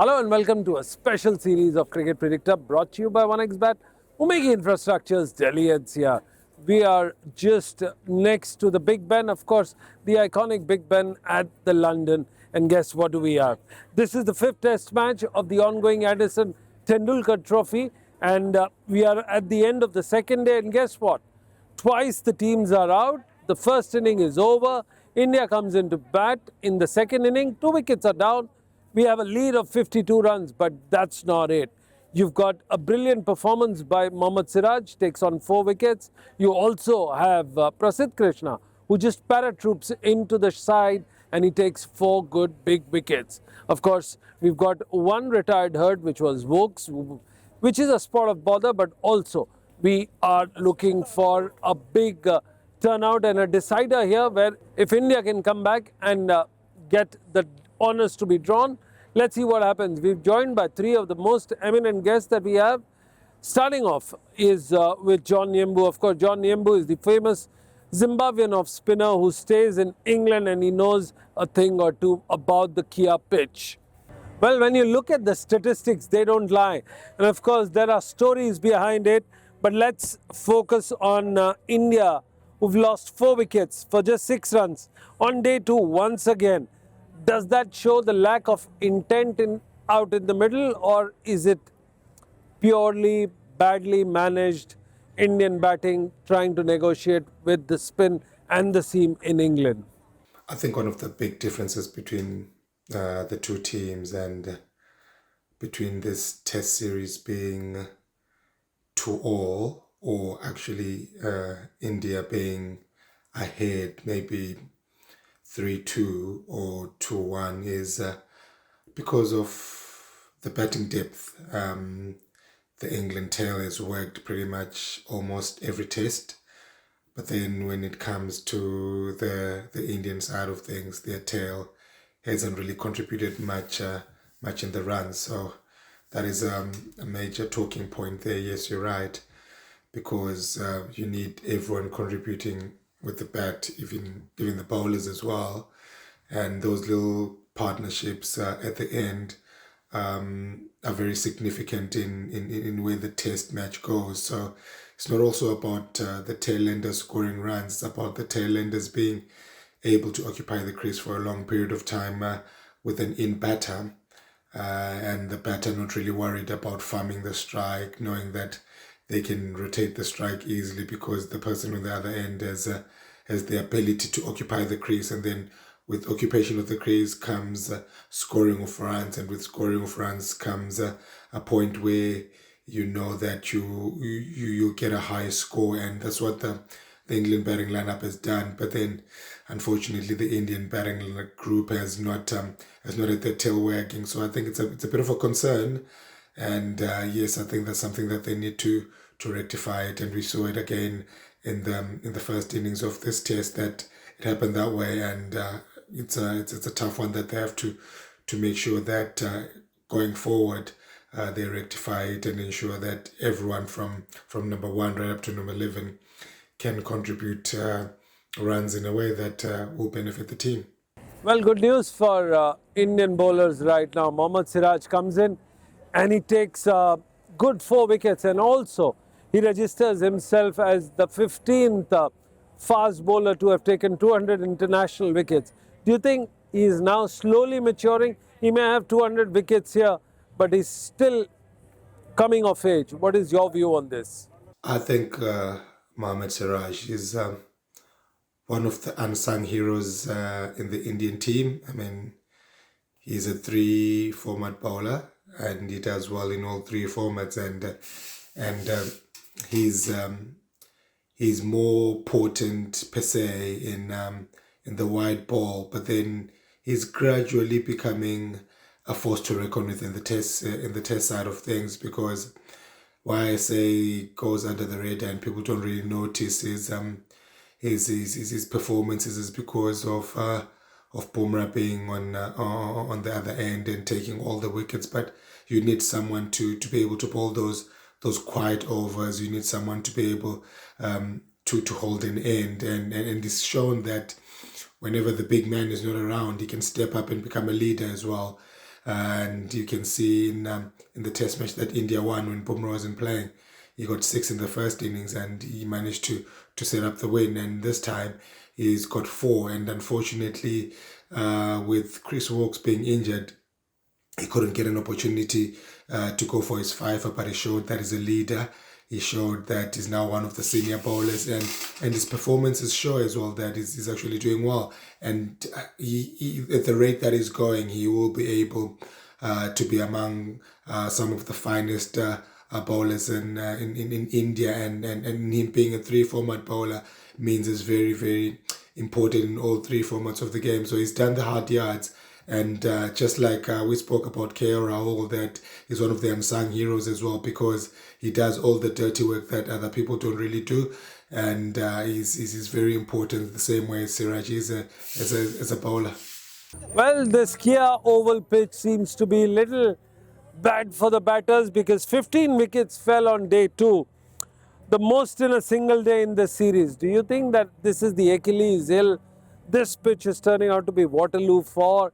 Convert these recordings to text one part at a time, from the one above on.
Hello and welcome to a special series of Cricket Predictor brought to you by 1xBet, Umegi Infrastructure's Delhi NCR. We are just next to the Big Ben, of course, the iconic Big Ben at the London. And guess what do we have? This is the fifth test match of the ongoing Addison Tendulkar Trophy, and we are at the end of the second day. And guess what? Twice the teams are out. The first inning is over. India comes into bat in the second inning. 2 wickets are down. We have a lead of 52 runs, but that's not it. You've got a brilliant performance by Mohammad Siraj, takes on 4 wickets. You also have Prasidh Krishna, who just paratroops into the side and he takes 4 good big wickets. Of course, we've got one retired hurt, which was Wickets, which is a spot of bother, but also we are looking for a big turnout and a decider here where if India can come back and get the honors to be drawn, let's see what happens. We've joined by 3 of the most eminent guests that we have. Starting off is with John Yembu. Of course, John Yembu is the famous Zimbabwean off spinner who stays in England and he knows a thing or two about the Kia pitch. Well, when you look at the statistics, they don't lie. And of course, there are stories behind it. But let's focus on India, who've lost 4 wickets for just 6 runs on day 2 once again. Does that show the lack of intent out in the middle, or is it purely badly managed Indian batting trying to negotiate with the spin and the seam in England? I think one of the big differences between the two teams and between this test series being 2-all, or actually India being ahead maybe 3-2 or 2-1 is because of the batting depth. The England tail has worked pretty much almost every test, but then when it comes to the Indian side of things, their tail hasn't really contributed much in the run. So that is a major talking point there. Yes, you're right, because you need everyone contributing with the bat, even the bowlers as well, and those little partnerships at the end are very significant in where the test match goes. So it's not also about the tail-enders scoring runs, it's about the tail-enders being able to occupy the crease for a long period of time with an in-batter, and the batter not really worried about farming the strike, knowing that they can rotate the strike easily because the person on the other end has the ability to occupy the crease, and then with occupation of the crease comes scoring of runs, and with scoring of runs comes a point where you know that you get a high score, and that's what the England batting lineup has done. But then, unfortunately, the Indian batting group has not had their tail wagging. So I think it's a bit of a concern. And yes, I think that's something that they need to rectify it. And we saw it again in the first innings of this test that it happened that way. And it's a tough one that they have to make sure that going forward they rectify it and ensure that everyone from number 1 right up to number 11 can contribute runs in a way that will benefit the team. Well, good news for Indian bowlers right now. Mohammad Siraj comes in and he takes good 4 wickets, and also he registers himself as the 15th fast bowler to have taken 200 international wickets. Do you think he is now slowly maturing? He may have 200 wickets here, but he's still coming of age. What is your view on this? I think Mohammad Siraj is one of the unsung heroes in the Indian team. I mean, he's a 3-format bowler, and he does well in all 3 formats, and he's more potent per se in the wide ball, but then he's gradually becoming a force to reckon with in the test side of things, because why I say goes under the radar and people don't really notice his performances is because of Bumrah being on the other end and taking all the wickets. But you need someone to be able to bowl those quiet overs. You need someone to be able to hold an end, and it's shown that whenever the big man is not around, he can step up and become a leader as well. And you can see in the test match that India won when Bumrah wasn't playing. He got 6 in the first innings and he managed to set up the win. And this time he's got 4. And unfortunately, with Chris Woakes being injured, he couldn't get an opportunity to go for his fifer, but he showed that he's a leader. He showed that he's now one of the senior bowlers, and his performances show as well that he's actually doing well. And he at the rate that he's going, he will be able to be among some of the finest bowlers in India, and him being a 3 format bowler means it's very, very important in all 3 formats of the game. So he's done the hard yards. And just like we spoke about KL Rahul, that he's one of the unsung heroes as well, because he does all the dirty work that other people don't really do. And he's very important the same way Siraj is as a bowler. Well, this Kia oval pitch seems to be a little bad for the batters because 15 wickets fell on day 2, the most in a single day in this series. Do you think that this is the Achilles heel? This pitch is turning out to be Waterloo for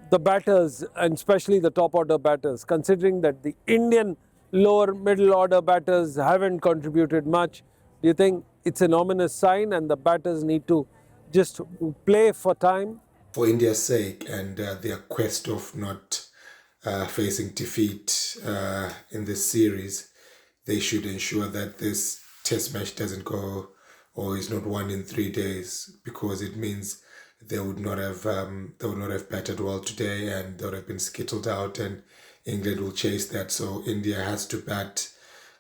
the batters, and especially the top order batters, considering that the Indian lower middle order batters haven't contributed much. Do you think it's an ominous sign and the batters need to just play for time? For India's sake and their quest of not facing defeat in this series, they should ensure that this test match doesn't go or is not won in 3 days, because it means they would not have batted well today, and they would have been skittled out, and England will chase that. So India has to bat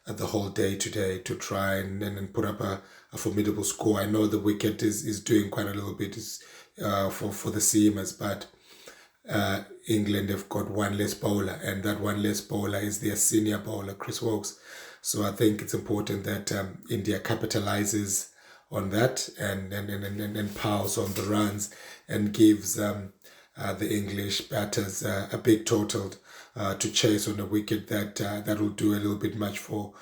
the whole day today to try and put up a formidable score. I know the wicket is doing quite a little bit for the seamers, but England have got one less bowler, and that one less bowler is their senior bowler, Chris Woakes. So I think it's important that India capitalizes on that and piles on the runs and gives the English batters a big total to chase on a wicket that will do a little bit much for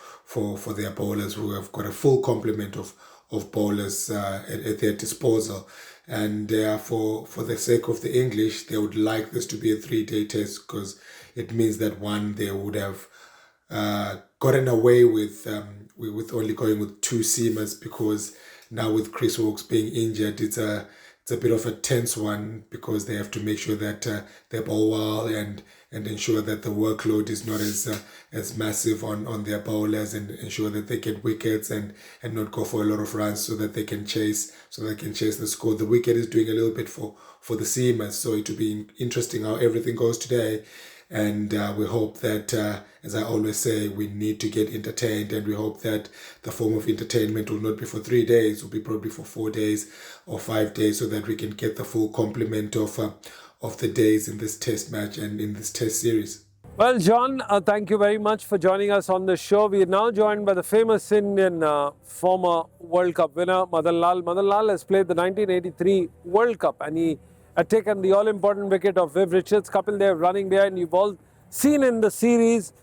their bowlers, who have got a full complement of bowlers at their disposal. And for the sake of the English, they would like this to be a 3-day test, because it means that they would have gotten away with only going with 2 seamers, because now with Chris Woakes being injured, it's a bit of a tense one, because they have to make sure that they bowl well and ensure that the workload is not as massive on their bowlers, and ensure that they get wickets and not go for a lot of runs, so that they can chase the score. The wicket is doing a little bit for the seamers, so it will be interesting how everything goes today. And we hope that, as I always say, we need to get entertained, and we hope that the form of entertainment will not be for 3 days, will be probably for 4 days or 5 days, so that we can get the full complement of the days in this test match and in this test series. Well, John, thank you very much for joining us on the show. We are now joined by the famous Indian former World Cup winner, Madan Lal. Madan Lal has played the 1983 World Cup, and he had taken the all-important wicket of Viv Richards. Kapil Dev running behind. You've all seen in the series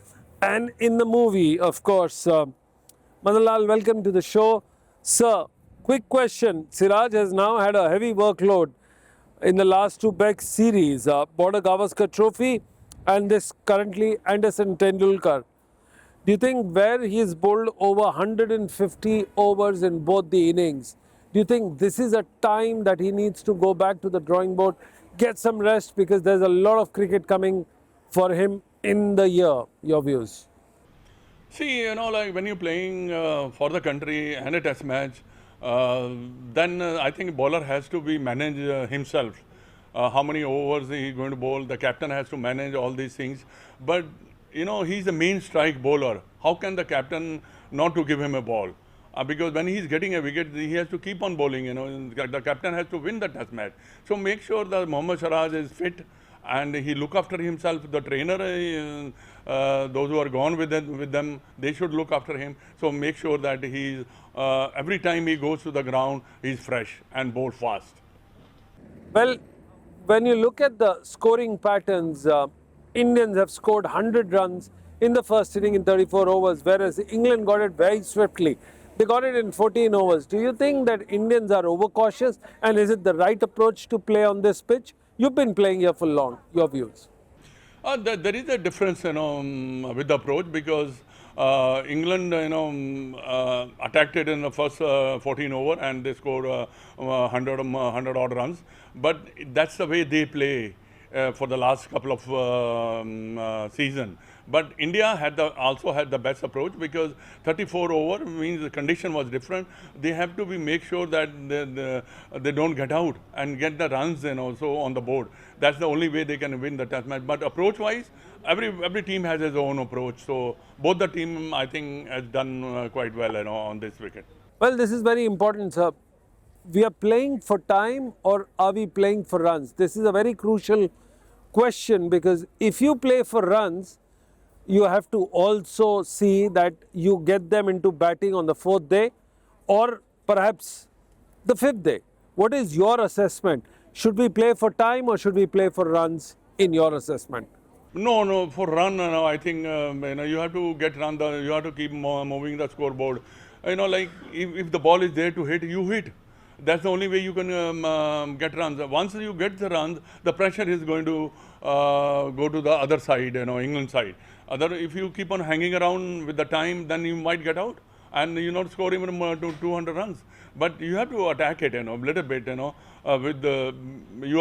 and in the movie, of course. Madan Lal, welcome to the show. Sir, quick question. Siraj has now had a heavy workload in the last 2 Beck series, Border Gavaskar Trophy and this currently Anderson Tendulkar. Do you think where he has bowled over 150 overs in both the innings, do you think this is a time that he needs to go back to the drawing board, get some rest, because there's a lot of cricket coming for him in the year? Your views? See, like when you're playing for the country and a test match, then I think bowler has to be managed himself. How many overs he's going to bowl, the captain has to manage all these things. But, he's the main strike bowler. How can the captain not to give him a ball? Because when he's getting a wicket, he has to keep on bowling, the captain has to win the test match. So make sure that Mohammad Siraj is fit and he look after himself. The trainer, those who are gone with them, they should look after him. So make sure that he's, every time he goes to the ground, he's fresh and bowl fast. Well, when you look at the scoring patterns, Indians have scored 100 runs in the first inning in 34 overs, whereas England got it very swiftly. They got it in 14 overs. Do you think that Indians are overcautious, and is it the right approach to play on this pitch? You've been playing here for long. Your views? There is a difference, with the approach because England, attacked it in the first 14 over and they scored 100 odd runs. But that's the way they play for the last couple of season. But India also had the best approach because 34 over means the condition was different. They have to make sure that they don't get out and get the runs also on the board. That's the only way they can win the test match. But approach-wise, every team has its own approach. So both the team, I think, has done quite well on this wicket. Well, this is very important, sir. We are playing for time or are we playing for runs? This is a very crucial question because if you play for runs, you have to also see that you get them into batting on the 4th day or perhaps the 5th day. What is your assessment? Should we play for time or should we play for runs in your assessment? No, for run, I think you have to get run. You have to keep moving the scoreboard. Like if the ball is there to hit, you hit. That's the only way you can get runs. Once you get the runs, the pressure is going to go to the other side, England side. If you keep on hanging around with the time, then you might get out and you not score even 200 runs. But you have to attack it, a little bit, you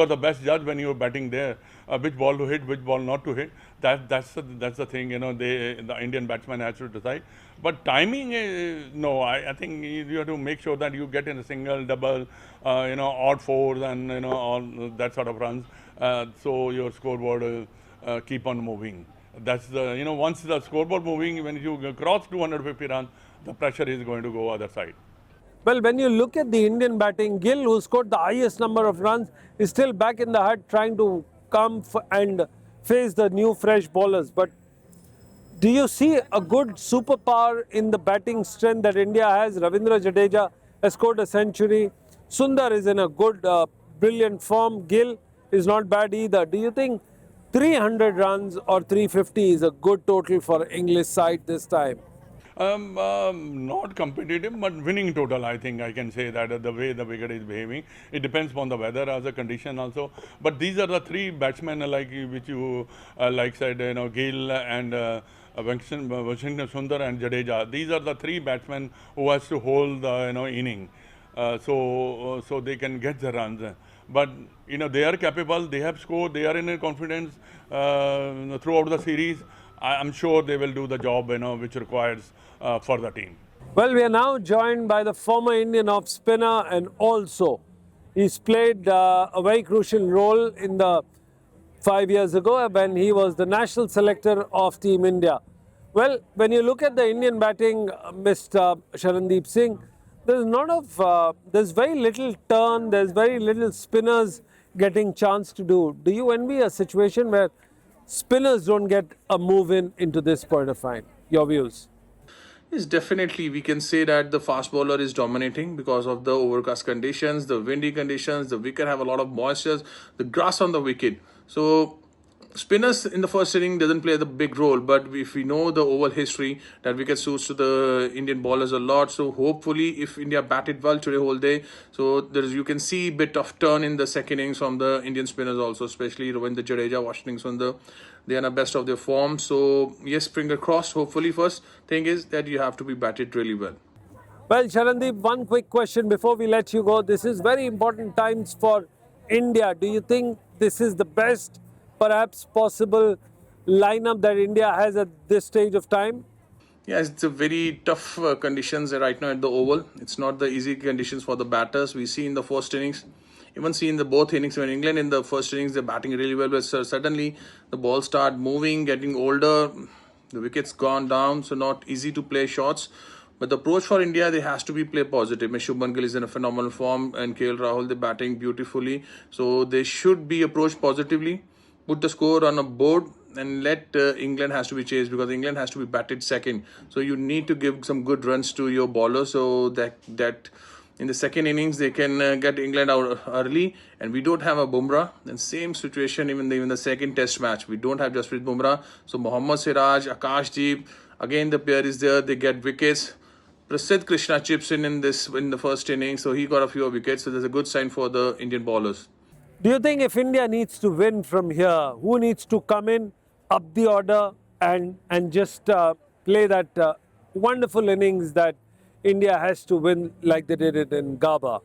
are the best judge when you're batting there, which ball to hit, which ball not to hit. That's the thing, the Indian batsman has to decide. But timing, no, I think you have to make sure that you get in a single, double, odd fours and, all that sort of runs. So your scoreboard will keep on moving. That's the, once the scoreboard moving, when you cross 250 runs, the pressure is going to go other side. Well, when you look at the Indian batting, Gill, who scored the highest number of runs, is still back in the hut trying to come and face the new fresh bowlers. But do you see a good superpower in the batting strength that India has? Ravindra Jadeja has scored a century. Sundar is in a good, brilliant form. Gill is not bad either. Do you think 300 runs or 350 is a good total for English side this time? Not competitive, but winning total, I think I can say that the way the wicket is behaving. It depends upon the weather as a condition also. But these are the three batsmen which you said, Gill and Washington Sundar and Jadeja. These are the three batsmen who has to hold the inning. So they can get the runs. But they are capable, they have scored, they are in confidence throughout the series. I'm sure they will do the job which requires for the team. Well, we are now joined by the former Indian off spinner and also he's played a very crucial role in the 5 years ago when he was the national selector of Team India. Well, when you look at the Indian batting, Mr. Sharandeep Singh, there's very little turn, there's very little spinners getting chance to do. Do you envy a situation where spinners don't get a move into this point of time? Your views? Yes, definitely. We can say that the fast bowler is dominating because of the overcast conditions, the windy conditions, the wicket have a lot of moisture, the grass on the wicket. So spinners in the first inning doesn't play the big role, but if we know the oval history, that wicket suits to the Indian bowlers a lot. So hopefully if India batted well today whole day, so you can see a bit of turn in the second innings from the Indian spinners also, especially Ravindra Jadeja, Washington Sundar. They are in the best of their form. So yes, finger crossed. Hopefully first thing is that you have to be batted really well. Well, Sharandeep, one quick question before we let you go. This is very important times for India. Do you think this is the best perhaps possible lineup that India has at this stage of time? Yeah, it's a very tough conditions right now at the Oval. It's not the easy conditions for the batters. We see in the first innings, even see in the both innings, when England in the first innings, they're batting really well, but suddenly the ball start moving, getting older, the wickets gone down, so not easy to play shots. But the approach for India, they has to be play positive. Shubman Gill is in a phenomenal form and KL Rahul, they're batting beautifully. So they should be approached positively. Put the score on a board and let England has to be chased because England has to be batted second. So you need to give some good runs to your bowlers so that in the second innings they can get England out early. And we don't have a Bumrah. And same situation even the second test match. We don't have Jasprit Bumrah. So Mohammad Siraj, Akashdeep, again the pair is there. They get wickets. Prasidh Krishna chips in the first innings. So he got a few wickets. So there's a good sign for the Indian bowlers. Do you think if India needs to win from here, who needs to come in up the order and just play that wonderful innings that India has to win like they did it in Gaba?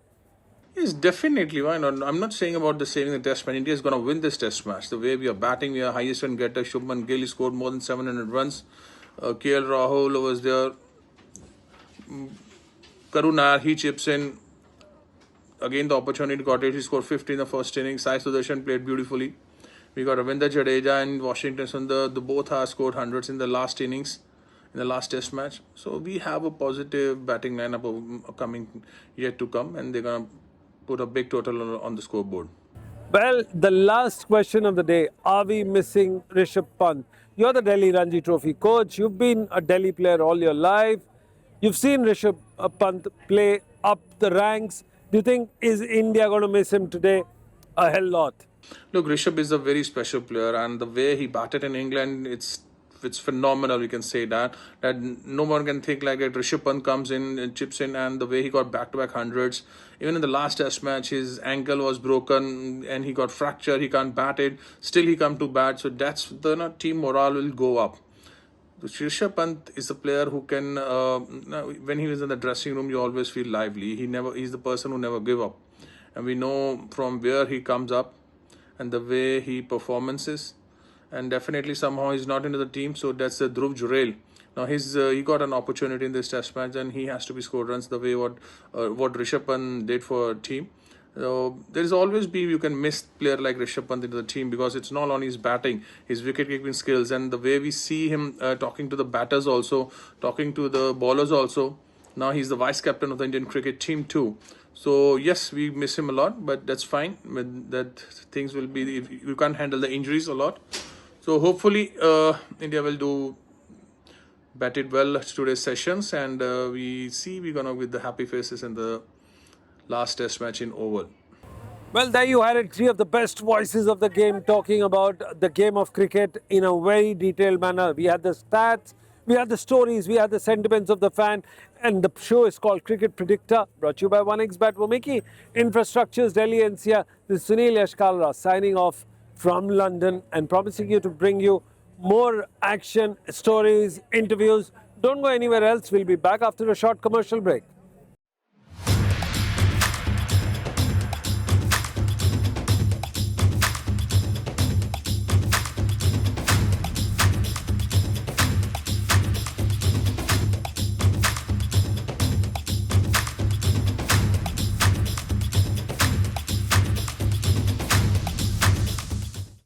Yes, definitely. Why not? I'm not saying about the saving the test match. India is going to win this test match. The way we are batting, we are highest run getter. Shubman Gill scored more than 700 runs. KL Rahul was there. Karuna, he chips in. Again, the opportunity got it. He scored 50 in the first inning. Sai Sudarshan played beautifully. We got Ravindra Jadeja and Washington Sundar. The both have scored hundreds in the last innings, in the last test match. So we have a positive batting lineup coming yet to come, and they're going to put a big total on the scoreboard. Well, the last question of the day. Are we missing Rishabh Pant? You're the Delhi Ranji Trophy coach. You've been a Delhi player all your life. You've seen Rishabh Pant play up the ranks. Do you think is India going to miss him today? A hell lot. Look, Rishabh is a very special player, and the way he batted in England, it's phenomenal. We can say that no one can think like it. Rishabh Pant comes in and chips in, and the way he got back-to-back hundreds. Even in the last Test match, his ankle was broken and he got fractured. He can't bat it. Still, he come to bat. So that's the team morale will go up. Rishabh Pant is a player who can. When he was in the dressing room, you always feel lively. He's the person who never give up, and we know from where he comes up and the way he performances, and definitely somehow he's not into the team. So that's the Dhruv Jurel. Now he got an opportunity in this test match, and he has to be scored runs the way what Rishabh Pant did for team. So there is always be you can miss player like Rishabh Pant into the team because it's not only his batting, his wicket keeping skills, and the way we see him talking to the batters also, talking to the bowlers also. Now he's the vice captain of the Indian cricket team too. So yes, we miss him a lot, but that's fine. That things will be. You can't handle the injuries a lot. So hopefully India will do batted well today's sessions, and we're gonna with the happy faces in the last test match in Oval. Well, there you had it. Three of the best voices of the game talking about the game of cricket in a very detailed manner. We had the stats, we had the stories, we had the sentiments of the fan, and the show is called Cricket Predictor, brought to you by 1xBet Womiki Infrastructures, Delhi NCR. This is Sunil Yashkalra signing off from London and promising you to bring you more action, stories, interviews. Don't go anywhere else. We'll be back after a short commercial break.